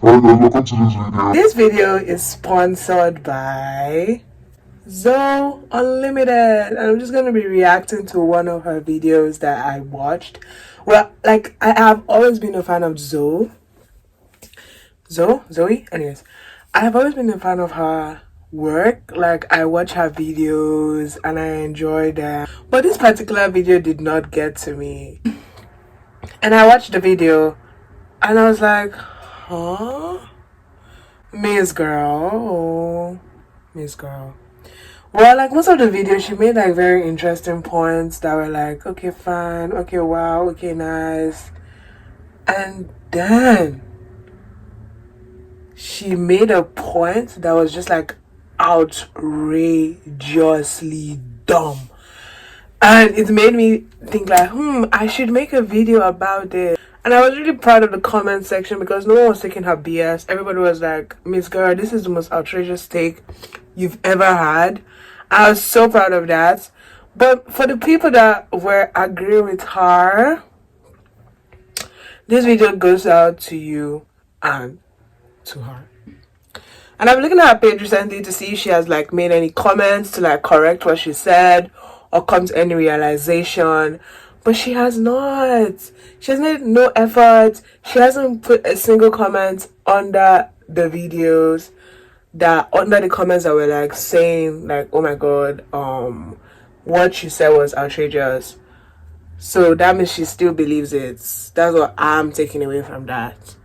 Alright guys, welcome to this video. This video is sponsored by Zoe Unlimited, and I'm just going to be reacting to one of her videos that I watched. Well, like, I have always been a fan of Zoe. Anyways, I have always been a fan of her work. Like, I watch her videos and I enjoy them. But this particular video did not get to me. And I watched the video and I was like, huh? Miss Girl. Well, like, most of the videos, she made like very interesting points that were like, okay, fine, okay, wow, okay, nice. And then she made a point that was just like outrageously dumb. And it made me think like, I should make a video about this. And I was really proud of the comment section because no one was taking her BS. Everybody was like, Miss Girl, this is the most outrageous take you've ever had. I was so proud of that. But for the people that were agreeing with her, this video goes out to you and to her. And I've been looking at her page recently to see if she has like made any comments to like correct what she said or come to any realization. But she has not. She has made no effort. She hasn't put a single comment under the videos under the comments that were like saying like, oh my god, what she said was outrageous. So that means she still believes it. That's what I'm taking away from that.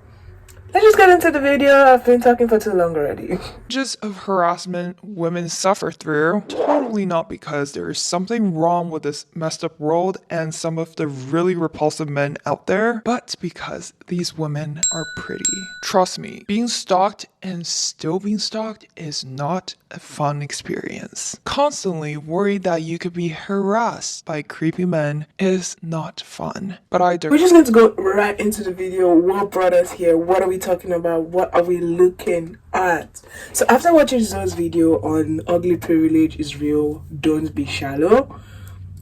Let's just get into the video. I've been talking for too long already. Just of harassment women suffer through, totally not because there is something wrong with this messed up world and some of the really repulsive men out there, but because these women are pretty. Trust me, being stalked and still being stalked is not a fun experience. Constantly worried that you could be harassed by creepy men is not fun. But We're just going to go right into the video. What brought us here? What are we talking about? What are we looking at? So after watching Zoe's video on ugly privilege is real, don't be shallow,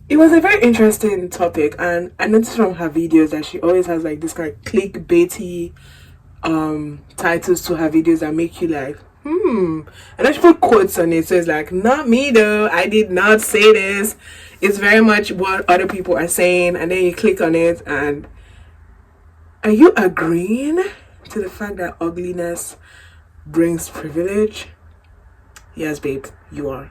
it was a very interesting topic, and I noticed from her videos that she always has like this kind of clickbaity titles to her videos that make you like, and then she put quotes on it, so it's like, not me though, I did not say this. It's very much what other people are saying, and then you click on it and are you agreeing to the fact that ugliness brings privilege? Yes, babe, you are.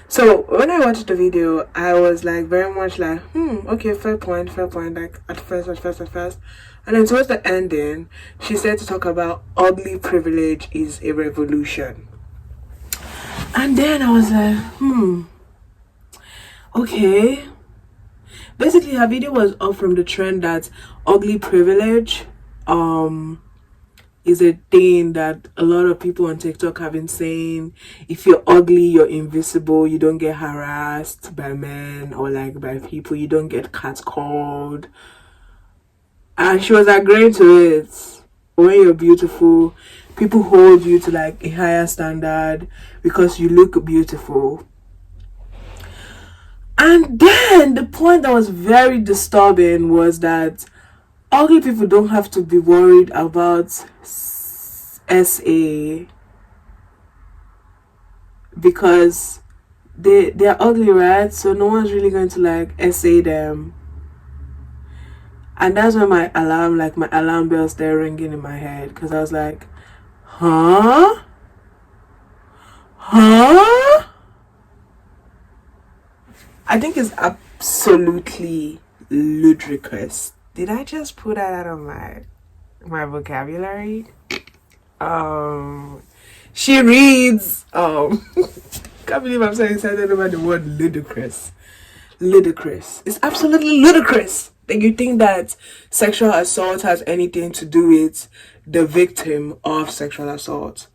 So when I watched the video, I was like very much like, okay, fair point, like at first. And then towards the ending, she said to talk about ugly privilege is a revolution. And then I was like, okay. Basically, her video was up from the trend that ugly privilege is a thing that a lot of people on TikTok have been saying. If you're ugly, you're invisible, you don't get harassed by men or like by people, you don't get catcalled. And she was agreeing to it. When you're beautiful, people hold you to like a higher standard because you look beautiful. And then the point that was very disturbing was that ugly people don't have to be worried about SA because they're ugly, right? So no one's really going to like SA them. And that's when my alarm bell started ringing in my head, because I was like, huh? I think it's absolutely ludicrous. Did I just put that out of my vocabulary? She reads. Can't believe I'm so excited about the word ludicrous. Ludicrous. It's absolutely ludicrous. Like, you think that sexual assault has anything to do with the victim of sexual assault?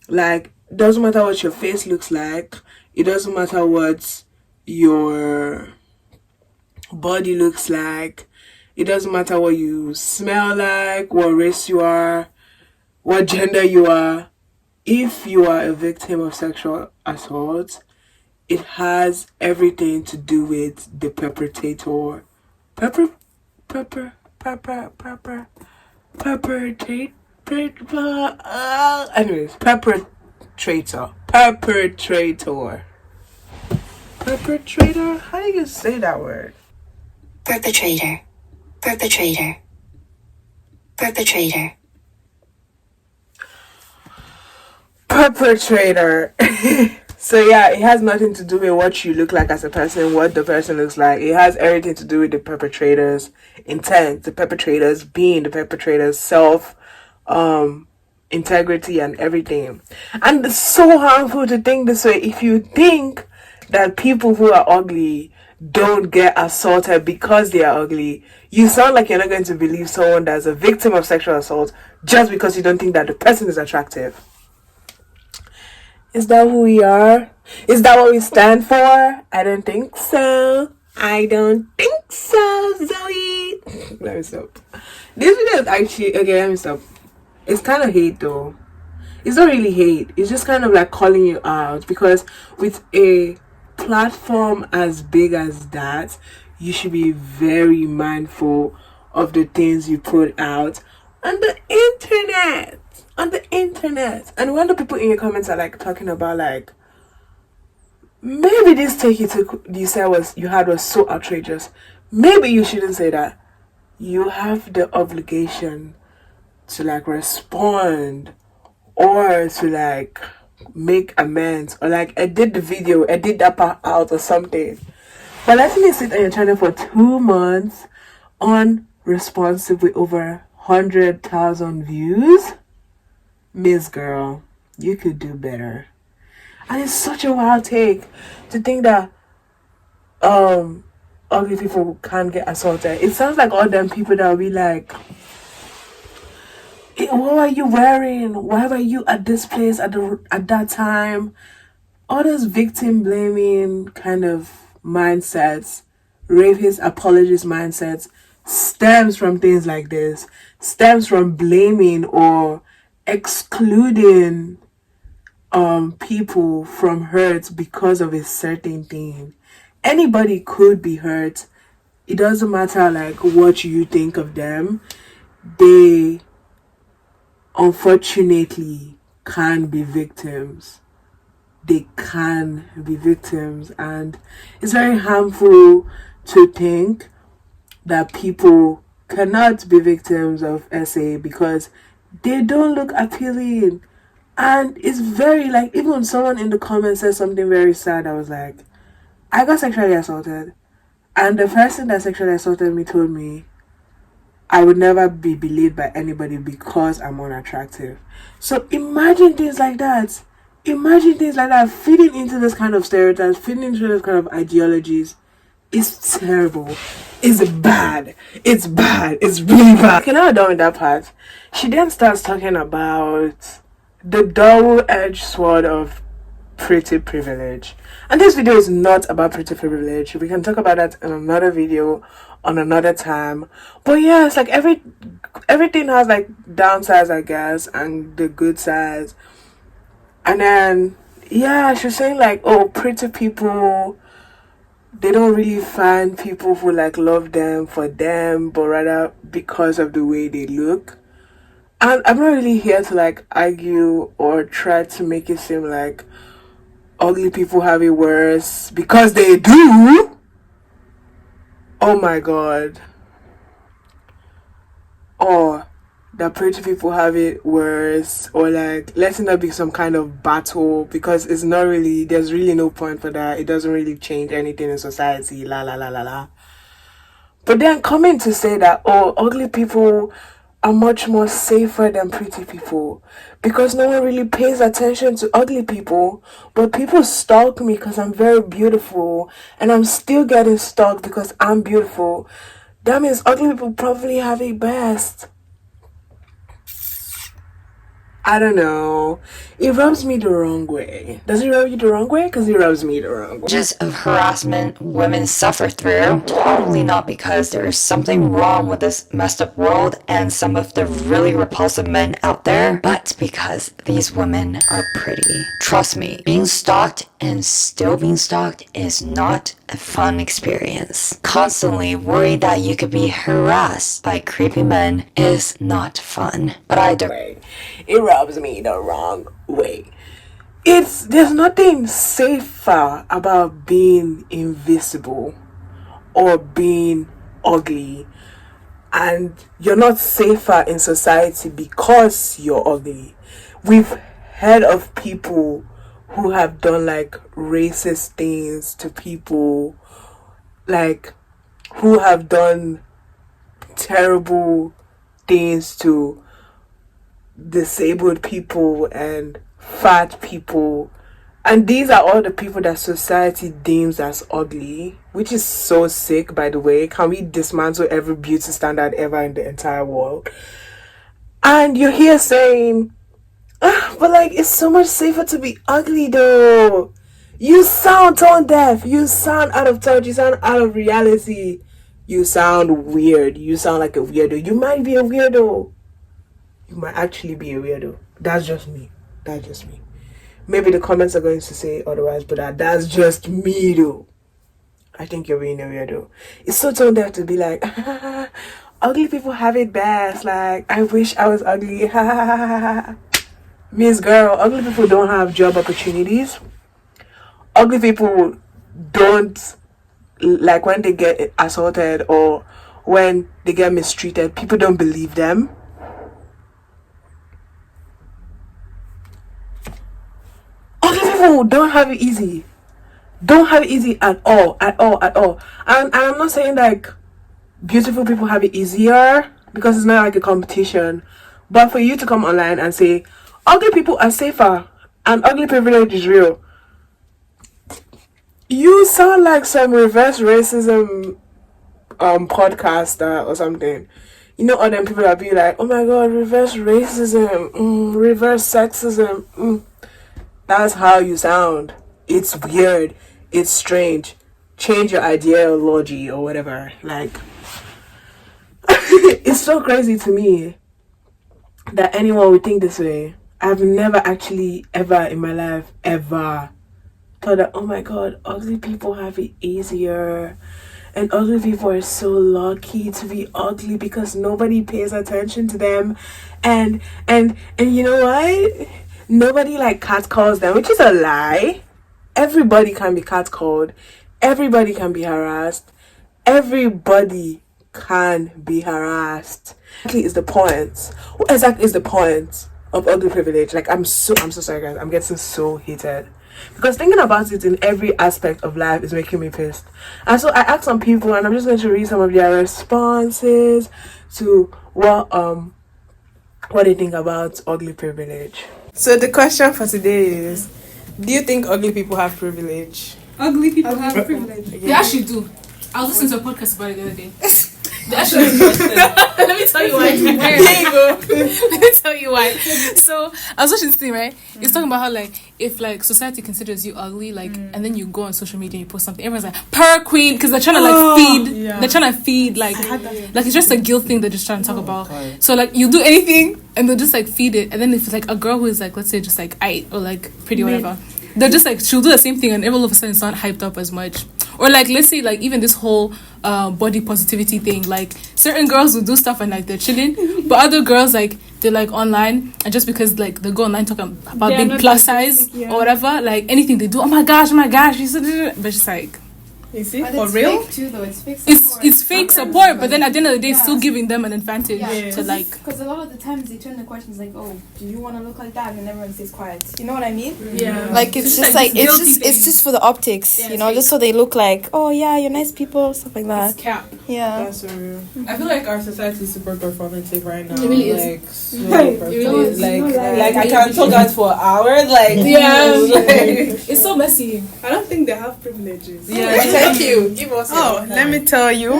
Like, it doesn't matter what your face looks like. It doesn't matter what your body looks like. It doesn't matter what you smell like, what race you are, what gender you are. If you are a victim of sexual assault, it has everything to do with the perpetrator. Perpetrator? Anyways, perpetrator. Perpetrator. Perpetrator? How do you say that word? Perpetrator. Perpetrator. Perpetrator. Perpetrator. So yeah, it has nothing to do with what you look like as a person, what the person looks like. It has everything to do with the perpetrator's intent, the perpetrator's being, the perpetrator's self, integrity and everything. And it's so harmful to think this way. If you think that people who are ugly don't get assaulted because they are ugly, you sound like you're not going to believe someone that's a victim of sexual assault just because you don't think that the person is attractive. Is that who we are? Is that what we stand for? I don't think so. I don't think so, Zoe. Let me stop. This video is actually... Okay, let me stop. It's kind of hate though. It's not really hate. It's just kind of like calling you out. Because with a platform as big as that, you should be very mindful of the things you put out on the internet. On the internet. And when the people in your comments are like talking about like, maybe this take you said you had was so outrageous, maybe you shouldn't say that. You have the obligation to like respond or to like make amends or like edit the video, edit that part out or something. But letting you sit on your channel for 2 months unresponsive with over 100,000 views, Miss Girl, you could do better. And it's such a wild take to think that ugly people can't get assaulted. It sounds like all them people that will be like, what are you wearing? Why were you at this place at that time? All those victim blaming kind of mindsets, rapist apologist mindsets, stems from things like this. Stems from blaming or excluding people from hurt because of a certain thing. Anybody could be hurt. It doesn't matter like what you think of them. They unfortunately can be victims. They can be victims, and it's very harmful to think that people cannot be victims of SA because they don't look appealing. And it's very like, even when someone in the comments said something very sad, I was like, I got sexually assaulted, and the person that sexually assaulted me told me I would never be believed by anybody because I'm unattractive. So imagine things like that. Imagine things like that feeding into this kind of stereotypes, feeding into this kind of ideologies. It's terrible. It's bad. It's bad. It's really bad. Okay, now I'm done with that part. She then starts talking about the double-edged sword of pretty privilege. And this video is not about pretty privilege. We can talk about that in another video on another time. But yeah, it's like everything has like downsides, I guess, and the good sides. And then yeah, she's saying like, oh, pretty people, they don't really find people who like love them for them, but rather because of the way they look. And I'm not really here to like argue or try to make it seem like ugly people have it worse, because they do. Oh my god. Or that pretty people have it worse, or like let it not be some kind of battle, because it's not really, there's really no point for that. It doesn't really change anything in society, la la la la la. But then coming to say that, oh, ugly people are much more safer than pretty people, because no one really pays attention to ugly people, but people stalk me because I'm very beautiful, and I'm still getting stalked because I'm beautiful. That means ugly people probably have it best. I don't know. It rubs me the wrong way. Does it rub you the wrong way? Because it rubs me the wrong way. Just of harassment women suffer through, totally not because there is something wrong with this messed up world and some of the really repulsive men out there, but because these women are pretty. Trust me, being stalked and still being stalked is not a fun experience. Constantly worried that you could be harassed by creepy men is not fun. But either way, it rubs me the wrong way. There's nothing safer about being invisible or being ugly, and you're not safer in society because you're ugly. We've heard of people who have done like racist things to people, like who have done terrible things to disabled people and fat people, and these are all the people that society deems as ugly, which is so sick, by the way. Can we dismantle every beauty standard ever in the entire world? And you're here saying, but like, it's so much safer to be ugly though. You sound tone deaf, you sound out of touch, you sound out of reality, you sound weird, you sound like a weirdo. You might be a weirdo, you might actually be a weirdo. That's just me. Maybe the comments are going to say otherwise, but that's just me though. I think you're being a weirdo. It's so tone deaf to be like, ugly people have it best, like, I wish I was ugly. Miss Girl, ugly people don't have job opportunities. Ugly people don't, like, when they get assaulted or when they get mistreated, people don't believe them. Ugly people don't have it easy. Don't have it easy at all. And I'm not saying like beautiful people have it easier, because it's not like a competition. But for you to come online and say ugly people are safer and ugly privilege is real, you sound like some reverse racism podcaster or something. You know, all them people that be like, oh my god, reverse racism, reverse sexism. That's how you sound. It's weird. It's strange. Change your ideology or whatever. Like, it's so crazy to me that anyone would think this way. I've never actually ever in my life ever thought that, oh my god, ugly people have it easier. And ugly people are so lucky to be ugly because nobody pays attention to them. And you know what? Nobody like catcalls them, which is a lie. Everybody can be catcalled. Everybody can be harassed. Everybody can be harassed. Exactly is the point. What exactly is the point of ugly privilege? Like, I'm so sorry guys. I'm getting so heated. Because thinking about it in every aspect of life is making me pissed. And so I asked some people, and I'm just going to read some of their responses to what they think about ugly privilege. So the question for today is, do you think ugly people have privilege? Ugly people have privilege. Yeah. They actually do. I was listening to a podcast about it the other day. They actually do. Let me tell you why. There you go. Let me tell you why. So I was watching this thing, right? It's talking about how like if like society considers you ugly, like and then you go on social media and you post something, everyone's like per queen, because they're trying to like feed. Yeah. They're trying to feed like it's just a guilt thing they're just trying to talk about. Okay. So like you do anything and they'll just like feed it, and then if it's like a girl who is like, let's say just like aight or like pretty or whatever, they're just like she'll do the same thing and all of a sudden it's not hyped up as much. Or like let's say like even this whole body positivity thing, like certain girls will do stuff and like they're chilling, but other girls like they're like online, and just because like they go online talking about being plus size or whatever, like anything they do, oh my gosh, you said, but just like, you see, but for real, fake too, though. It's fake support. It's fake support, but then at the end of the day, it's still giving them an advantage to like. Because a lot of the times they turn the questions like, "Oh, do you want to look like that?" And everyone stays quiet. You know what I mean? Yeah. Like it's just like it's just for the optics, you know, just so they look like, "Oh yeah, you're nice people," stuff like that. It's cap. Yeah. That's so real. I feel like our society is super performative right now. It really is. Like, so performative. Is. Like I can talk that for hours. Like, it's so messy. I don't think they have privileges. Yeah. Thank you. Give us. Oh, let me tell you.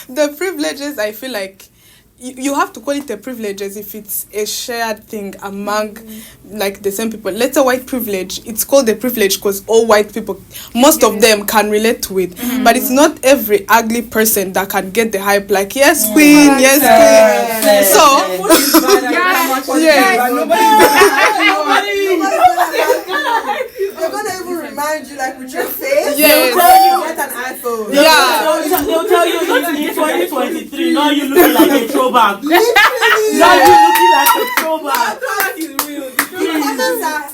The privileges, I feel like you have to call it a privilege as if it's a shared thing among like the same people. Let's say white privilege, it's called a privilege because all white people, most of them can relate to it. But it's not every ugly person that can get the hype like, yes queen, yes queen. So encourage you like with your face. Yes. Get an iPhone. Yeah. They'll tell you in 2023, now you looking like a throwback. Literally. Now you looking like a throwback.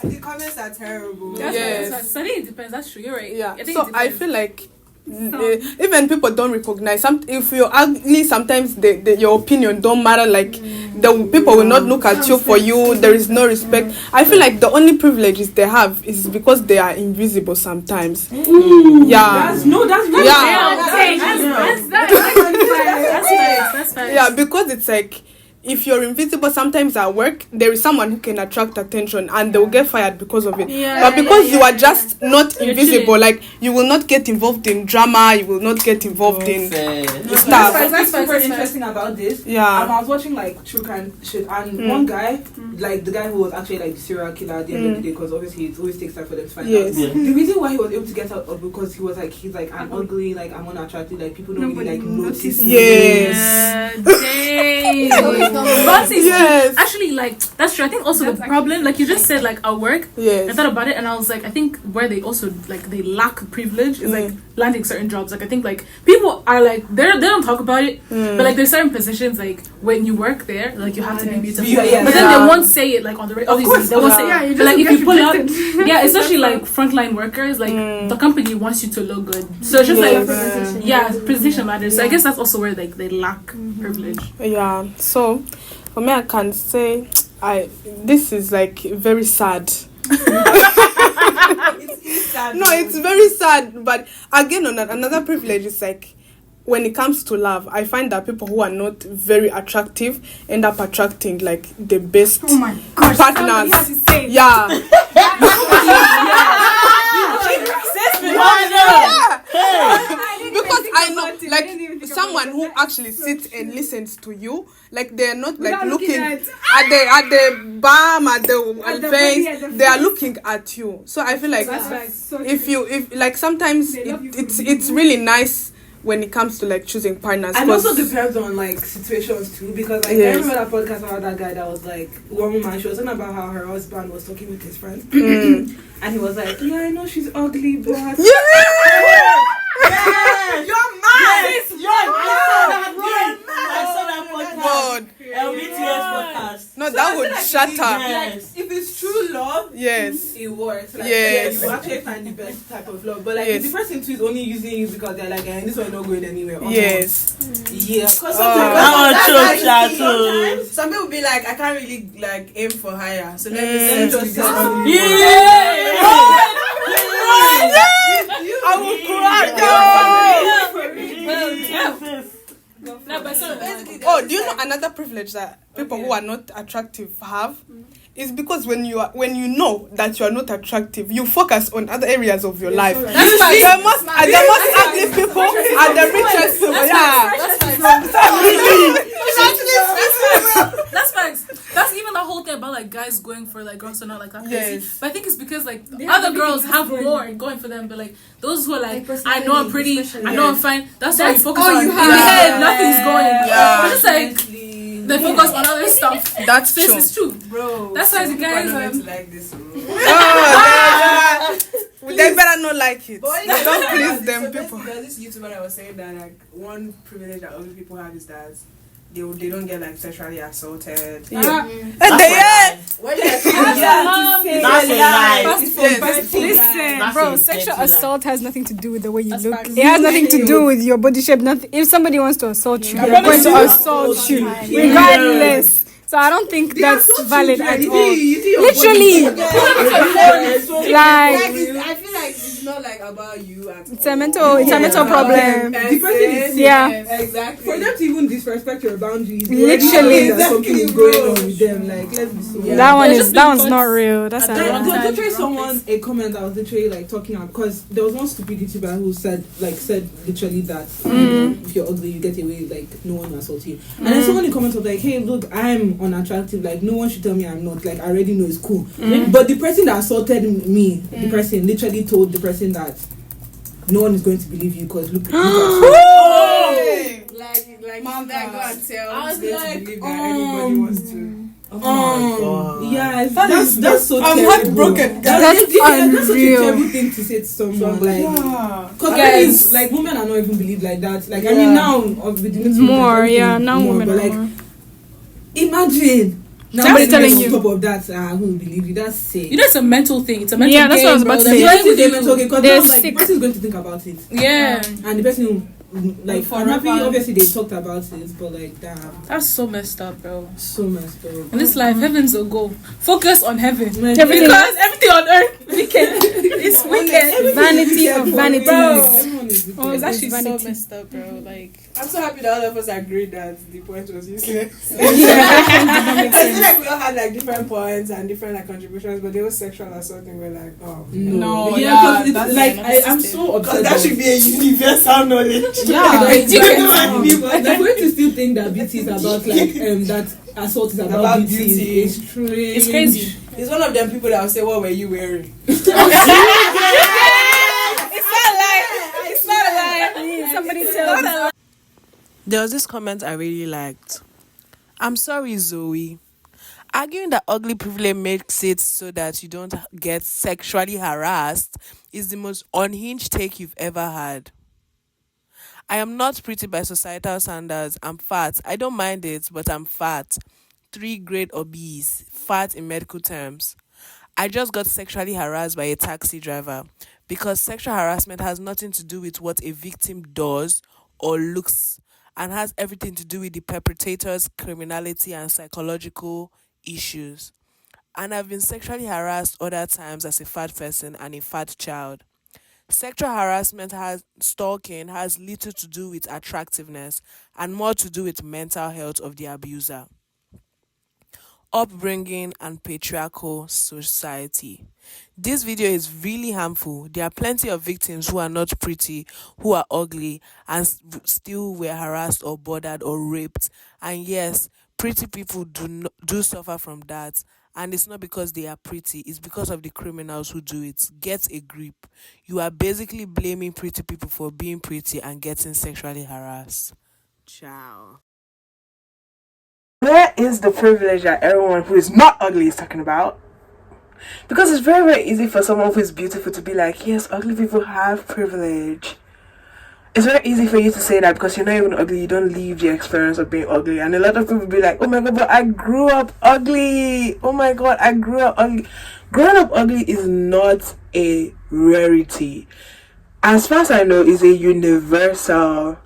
The comments are terrible. Yes. So I think it depends. That's true. You're right. Yeah. I think So it I depends. feel like even people don't recognize if you're ugly, sometimes your opinion don't matter. Like the people will not look at you for you. There is no respect. I feel like the only privileges they have is because they are invisible sometimes. Yeah. That's really That's fine. Yeah, because it's like if you're invisible sometimes at work, there is someone who can attract attention and they'll get fired because of it. But because you are just not invisible, like you will not get involved in drama, you will not get involved in stuff. That's super interesting about this. Yeah. I was watching like true crime shit, and one guy, like the guy who was actually like the serial killer at the end of the day, because obviously it always takes time for them to find out. Yes. The reason why he was able to get out because he's like I'm ugly, like I'm unattractive, like people don't really like notice me. Yes. But it's Yes. actually like that's true. I think also the problem, like you just said, like at work. Yes. I thought about it and I was like, I think where they also like they lack privilege is like landing certain jobs. Like I think like people are like they don't talk about it, but like there's certain positions like when you work there, like you have to be beautiful. Yeah. But then they won't say it like on the radio. Obviously, they won't say it. But like if you pull up, especially like frontline workers, like the company wants you to look good. So it's just like presentation matters. So I guess that's also where like they lack privilege. Yeah. So for me, I can say this is like very sad. No, it's very sad. But again, on another privilege is like when it comes to love, I find that people who are not very attractive end up attracting like the best partners. Yeah. Because I know, like someone who actually sits and listens to you, like they're not like looking at the bum at the face. They are looking at you. So I feel like if like sometimes it's really nice when it comes to like choosing partners. And also depends on like situations too, because like I remember that podcast about that guy that was like one woman, she was talking about how her husband was talking with his friends and he was like, yeah, I know she's ugly, but Yes! you're mad. Yes! I saw that podcast. God. LBTS podcast. No, that would shatter. Yes. If it's true love, Yes. it works. Like, Yes. you actually find the best type of love. But like Yes. if the person too is only using you because they're like, this one not going anywhere. Yes. Yeah. Because Sometimes some people be like, I can't really like aim for higher. So let me just I will cry. Oh, do you know another privilege that people who are not attractive have? Is because when you know that you are not attractive, you focus on other areas of your life. The most ugly people are the richest people. That's facts. That's even the whole thing about like guys going for like girls who are not like that crazy. Yes. But I think it's because like other girls have more going for them, but like those who are like I know I'm pretty, I know I'm fine. That's why you focus on in your head. Nothing's going. Yeah. It's just like they focus on other stuff. That's This true. is true, bro. That's why the guys like this. They better not like it. But Don't please them people. There's this YouTuber that was saying that like one privilege that other people have is that they don't get like sexually assaulted. Yeah. What That's a lie. Listen, bro, sexual That's assault has nothing to do with the way you look. It has nothing to do with your body shape. Nothing. If somebody wants to assault you, they're going to assault you, regardless. So I don't think that's valid at all. Literally, like I feel like it's not like about you at it's a mental problem. The person is Yeah, for them to even disrespect your boundaries. Literally. Something is going on with them. Like let's be serious. that one's not real. That's There a was literally someone a comment that was literally like talking about, because there was one stupid YouTuber who said literally that if you're ugly you get away, like no one will assault you. And then someone in the comments was like, hey look, I'm unattractive, like no one should tell me I'm not, like I already know it's cool. But the person that assaulted me, the person literally told the person that no one is going to believe you because look at you. Like Mom, that go and tell. I was like, everybody wants to. Yeah, that's so I'm terrible. heartbroken. That's such a unreal. terrible thing to say to someone. Like, because Guys. like women are not even believed like that. Like, I mean, now with the new More, everything yeah. Now more, women but are like, more. imagine. Now, Just somebody telling on you. top of that, who will believe you? That's sick. You know, it's a mental thing. It's a mental Yeah, that's game, what I was bro. about to There's say. nothing Because with you. like, They're the sick. person's going to think about it. Yeah. And the person who, like, For I'm happy, fun. obviously, they talked about it, but like, damn, That's so messed up, bro. so messed up. In this life, heaven's a goal. Focus on heaven. Everything- Because everything on earth, wicked. It's wicked. Vanity of vanities. Everyone is Oh, It's this actually vanity. so messed up, bro. Like, I'm so happy that all of us agreed that the point was useless. Yeah. I feel like we all had like different points and different like contributions, but there was sexual assault and we're like, oh No, yeah, yeah, because that's it's like another I'm system. so because upset. that should be a universal knowledge. Yeah. Like, You can like for you to still think that beauty is about like that assault is about, About beauty. beauty. Is strange. it's crazy. It's one of them people that will say, what were you wearing? It's not like Somebody tell me. There was this comment I really liked. I'm sorry, Zoe. Arguing that ugly privilege makes it so that you don't get sexually harassed is the most unhinged take you've ever had. I am not pretty by societal standards. I'm fat. I don't mind it, but I'm fat. 3-grade obese. Fat in medical terms. I just got sexually harassed by a taxi driver because sexual harassment has nothing to do with what a victim does or looks and has everything to do with the perpetrator's criminality and psychological issues. And I've been sexually harassed other times as a fat person and a fat child. Sexual harassment stalking has little to do with attractiveness and more to do with mental health of the abuser, upbringing, and patriarchal society. This video is really harmful. There are plenty of victims who are not pretty, who are ugly, and still were harassed or bothered or raped. And yes, pretty people do suffer from that. And it's not because they are pretty, it's because of the criminals who do it. Get a grip. You are basically blaming pretty people for being pretty and getting sexually harassed. Ciao. Where is the privilege that everyone who is not ugly is talking about? Because it's very, very easy for someone who is beautiful to be like, yes, ugly people have privilege. It's very easy for you to say that because you're not even ugly, you don't live the experience of being ugly. And a lot of people be like, oh my god, but I grew up ugly. Oh my god, I grew up ugly. Growing up ugly is not a rarity. As far as I know, it's a universal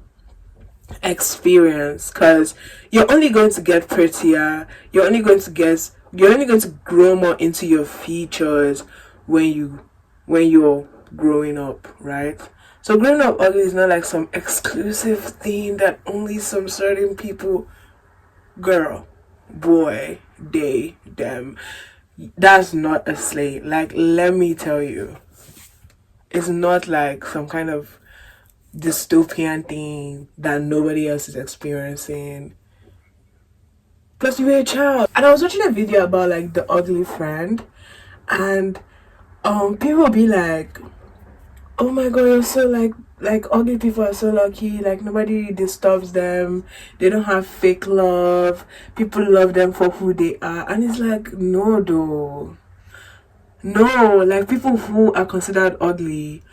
experience because you're only going to get prettier, you're only going to grow more into your features when you're growing up, right? So growing up ugly is not like some exclusive thing that only some certain people, girl, boy, they, them. That's not a slate. Like, let me tell you, it's not like some kind of dystopian thing that nobody else is experiencing. Plus, you were a child. And I was watching a video about like the ugly friend, and people be like, oh my god, you're so like ugly people are so lucky, like nobody disturbs them, they don't have fake love, people love them for who they are. And it's like, no though. No, like people who are considered ugly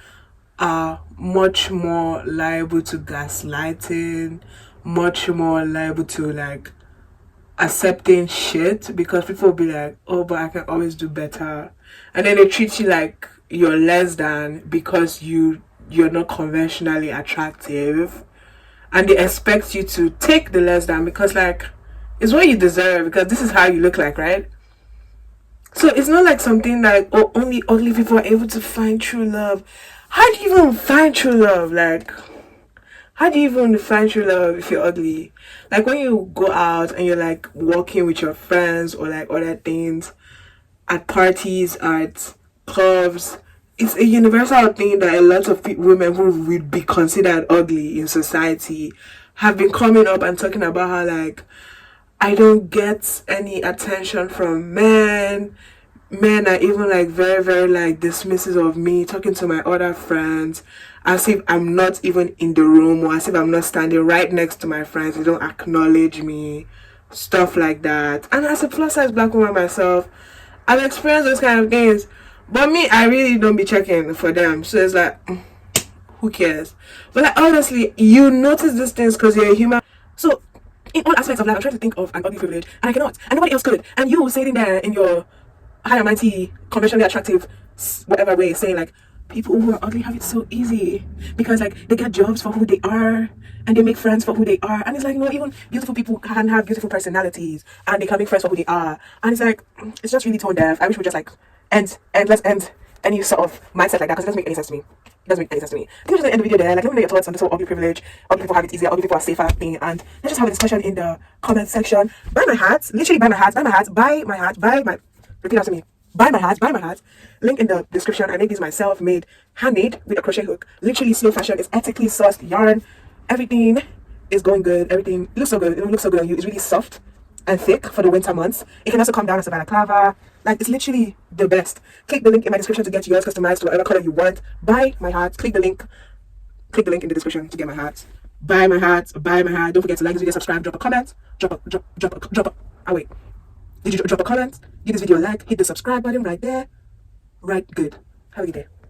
are much more liable to gaslighting, much more liable to like accepting shit, because people will be like, oh, but I can always do better. And then they treat you like you're less than because you're not conventionally attractive, and they expect you to take the less than because like it's what you deserve, because this is how you look like, right? So it's not like something like, oh, only ugly people are able to find true love. How do you even find true love? Like, how do you even find true love if you're ugly? Like when you go out and you're like walking with your friends or like other things at parties, at clubs, it's a universal thing that a lot of women who would be considered ugly in society have been coming up and talking about how like, I don't get any attention from men. Men are even like very, very like dismissive of me, talking to my other friends as if I'm not even in the room, or as if I'm not standing right next to my friends. They don't acknowledge me. stuff like that. And as a plus size black woman myself, I've experienced those kind of things. But me, I really don't be checking for them. So it's like, who cares? But like, honestly, you notice these things because you're a human. So in all aspects of life, I'm trying to think of an ugly privilege, and I cannot, and nobody else could. And you sitting there in your high and mighty, conventionally attractive, whatever way, saying like, people who are ugly have it so easy because like they get jobs for who they are and they make friends for who they are. And it's like, no, even beautiful people can have beautiful personalities and they can make friends for who they are. And it's like, it's just really tone deaf. I wish we just like let's end any sort of mindset like that, because it doesn't make any sense to me. It doesn't make any sense to me. I think we'll just end the video there. Like, let me know your thoughts on this whole ugly privilege. Ugly people have it easier, ugly people are safer thing, and let's just have a discussion in the comment section. Buy my hat, literally buy my hat, repeat after me. Buy my hat. Link in the description. I made these myself, handmade with a crochet hook. Literally slow fashion. It's ethically sourced yarn. Everything is going good. Everything looks so good. It looks so good on you. It's really soft and thick for the winter months. It can also come down as a balaclava. Like, it's literally the best. Click the link in my description to get yours customized to whatever color you want. Buy my hat. Click the link in the description to get my hat. Buy my hat. Don't forget to like this video, subscribe, drop a comment. Drop a comment, give this video a like, hit the subscribe button right there. Right, good. Have a good day.